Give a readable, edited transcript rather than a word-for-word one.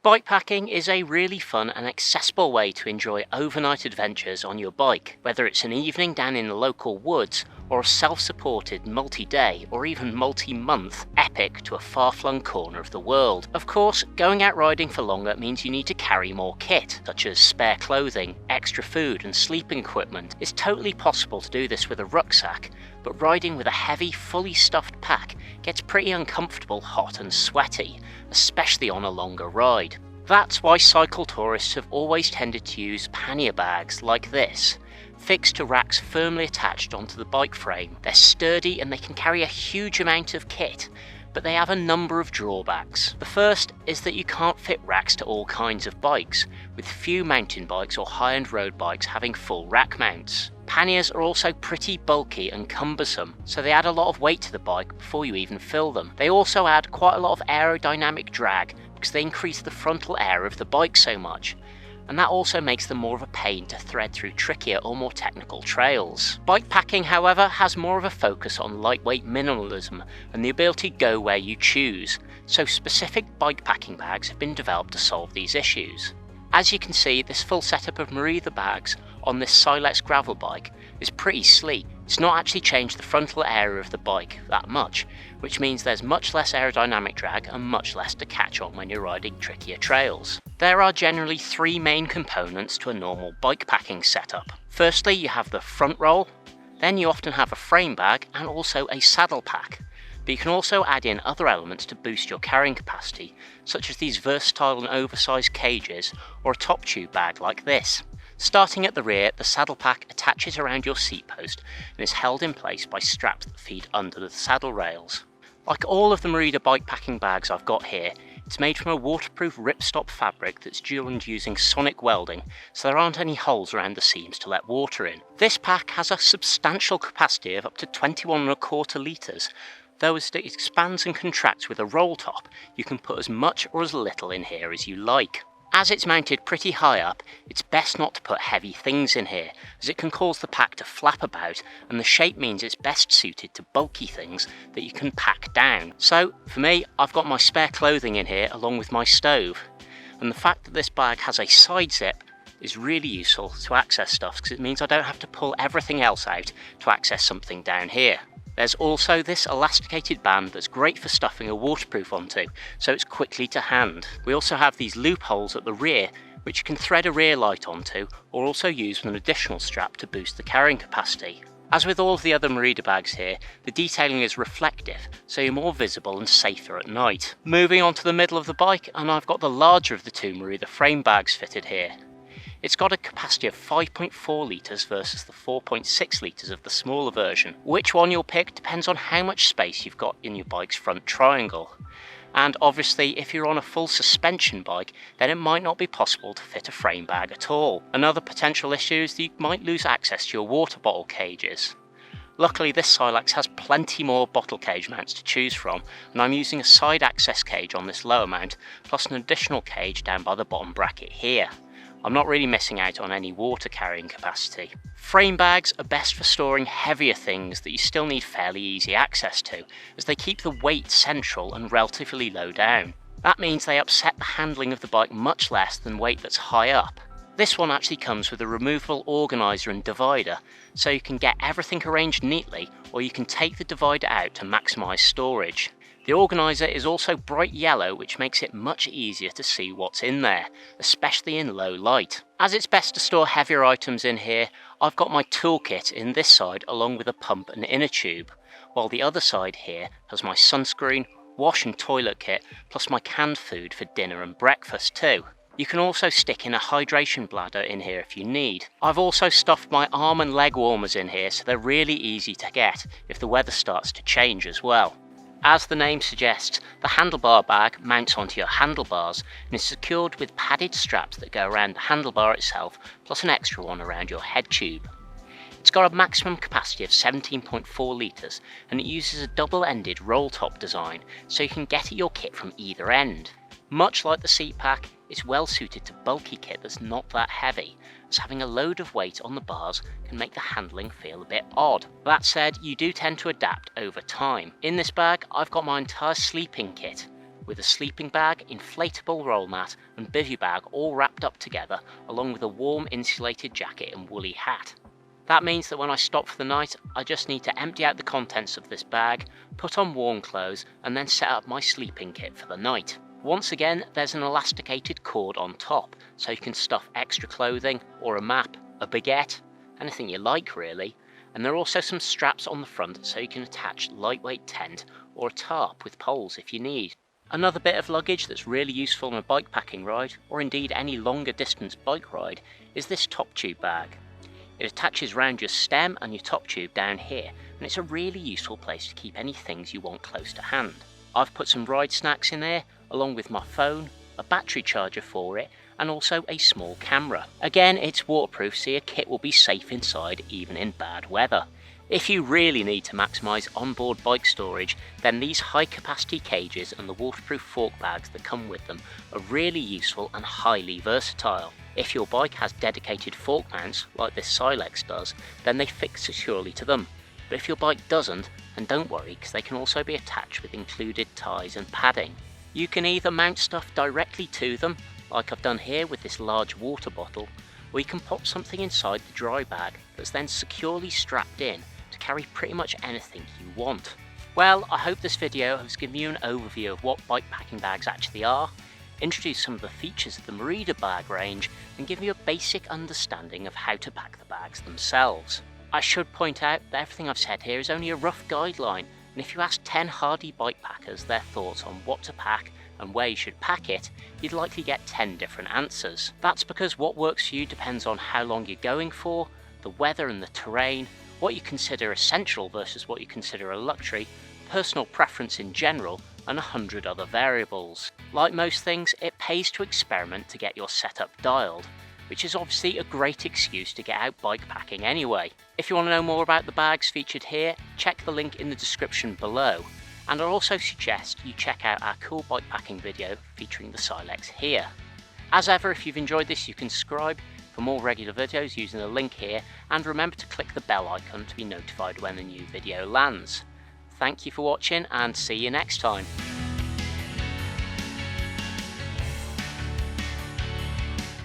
Bikepacking is a really fun and accessible way to enjoy overnight adventures on your bike, whether it's an evening down in the local woods or a self-supported multi-day or even multi-month epic to a far-flung corner of the world. Of course, going out riding for longer means you need to carry more kit, such as spare clothing, extra food and sleeping equipment. It's totally possible to do this with a rucksack, but riding with a heavy, fully stuffed pack gets pretty uncomfortable, hot and sweaty, especially on a longer ride. That's why cycle tourists have always tended to use pannier bags like this, fixed to racks firmly attached onto the bike frame. They're sturdy and they can carry a huge amount of kit, but they have a number of drawbacks. The first is that you can't fit racks to all kinds of bikes, with few mountain bikes or high-end road bikes having full rack mounts. Panniers are also pretty bulky and cumbersome, so they add a lot of weight to the bike before you even fill them. They also add quite a lot of aerodynamic drag because they increase the frontal area of the bike so much, and that also makes them more of a pain to thread through trickier or more technical trails. Bikepacking, however, has more of a focus on lightweight minimalism and the ability to go where you choose, so specific bikepacking bags have been developed to solve these issues. As you can see, this full setup of MERIDA bags on this Silex gravel bike is pretty sleek. It's not actually changed the frontal area of the bike that much, which means there's much less aerodynamic drag and much less to catch on when you're riding trickier trails. There are generally three main components to a normal bikepacking setup. Firstly, you have the front roll, then you often have a frame bag and also a saddle pack. But you can also add in other elements to boost your carrying capacity, such as these versatile and oversized cages or a top tube bag like this. Starting at the rear, the saddle pack attaches around your seat post and is held in place by straps that feed under the saddle rails. Like all of the MERIDA bikepacking bags I've got here, it's made from a waterproof ripstop fabric that's joined using sonic welding, so there aren't any holes around the seams to let water in. This pack has a substantial capacity of up to 21¼ litres, though as it expands and contracts with a roll top, you can put as much or as little in here as you like. As it's mounted pretty high up, it's best not to put heavy things in here, as it can cause the pack to flap about, and the shape means it's best suited to bulky things that you can pack down. So, for me, I've got my spare clothing in here along with my stove, and the fact that this bag has a side zip is really useful to access stuff, because it means I don't have to pull everything else out to access something down here. There's also this elasticated band that's great for stuffing a waterproof onto, so it's quickly to hand. We also have these loopholes at the rear, which you can thread a rear light onto, or also use with an additional strap to boost the carrying capacity. As with all of the other MERIDA bags here, the detailing is reflective, so you're more visible and safer at night. Moving on to the middle of the bike, and I've got the larger of the two MERIDA frame bags fitted here. It's got a capacity of 5.4 litres versus the 4.6 litres of the smaller version. Which one you'll pick depends on how much space you've got in your bike's front triangle. And obviously, if you're on a full suspension bike, then it might not be possible to fit a frame bag at all. Another potential issue is that you might lose access to your water bottle cages. Luckily, this Silex has plenty more bottle cage mounts to choose from, and I'm using a side access cage on this lower mount, plus an additional cage down by the bottom bracket here. I'm not really missing out on any water carrying capacity. Frame bags are best for storing heavier things that you still need fairly easy access to, as they keep the weight central and relatively low down. That means they upset the handling of the bike much less than weight that's high up. This one actually comes with a removable organiser and divider, so you can get everything arranged neatly, or you can take the divider out to maximise storage. The organiser is also bright yellow, which makes it much easier to see what's in there, especially in low light. As it's best to store heavier items in here, I've got my toolkit in this side along with a pump and inner tube, while the other side here has my sunscreen, wash and toilet kit, plus my canned food for dinner and breakfast too. You can also stick in a hydration bladder in here if you need. I've also stuffed my arm and leg warmers in here, so they're really easy to get if the weather starts to change as well. As the name suggests, the handlebar bag mounts onto your handlebars and is secured with padded straps that go around the handlebar itself, plus an extra one around your head tube. It's got a maximum capacity of 17.4 litres and it uses a double-ended roll-top design, so you can get at your kit from either end. Much like the seat pack, it's well suited to bulky kit that's not that heavy, as having a load of weight on the bars can make the handling feel a bit odd. That said, you do tend to adapt over time. In this bag, I've got my entire sleeping kit, with a sleeping bag, inflatable roll mat and bivy bag all wrapped up together, along with a warm insulated jacket and woolly hat. That means that when I stop for the night, I just need to empty out the contents of this bag, put on warm clothes and then set up my sleeping kit for the night. Once again, there's an elasticated cord on top, so you can stuff extra clothing or a map, a baguette, anything you like really. And there are also some straps on the front so you can attach lightweight tent or a tarp with poles if you need. Another bit of luggage that's really useful on a bikepacking ride, or indeed any longer distance bike ride, is this top tube bag. It attaches round your stem and your top tube down here, and it's a really useful place to keep any things you want close to hand. I've put some ride snacks in there, along with my phone, a battery charger for it, and also a small camera. Again, it's waterproof, so your kit will be safe inside even in bad weather. If you really need to maximise onboard bike storage, then these high capacity cages and the waterproof fork bags that come with them are really useful and highly versatile. If your bike has dedicated fork mounts, like this Silex does, then they fix securely to them. But if your bike doesn't, then don't worry, because they can also be attached with included ties and padding. You can either mount stuff directly to them, like I've done here with this large water bottle, or you can pop something inside the dry bag that's then securely strapped in to carry pretty much anything you want. Well, I hope this video has given you an overview of what bikepacking bags actually are, introduce some of the features of the MERIDA bag range, and give you a basic understanding of how to pack the bags themselves. I should point out that everything I've said here is only a rough guideline, and if you ask 10 hardy bikepackers their thoughts on what to pack and where you should pack it, you'd likely get 10 different answers. That's because what works for you depends on how long you're going for, the weather and the terrain, what you consider essential versus what you consider a luxury, personal preference in general, and 100 other variables. Like most things, it pays to experiment to get your setup dialed, which is obviously a great excuse to get out bikepacking anyway. If you want to know more about the bags featured here, check the link in the description below. And I also suggest you check out our cool bikepacking video featuring the Silex here. As ever, if you've enjoyed this, you can subscribe for more regular videos using the link here, and remember to click the bell icon to be notified when a new video lands. Thank you for watching, and see you next time.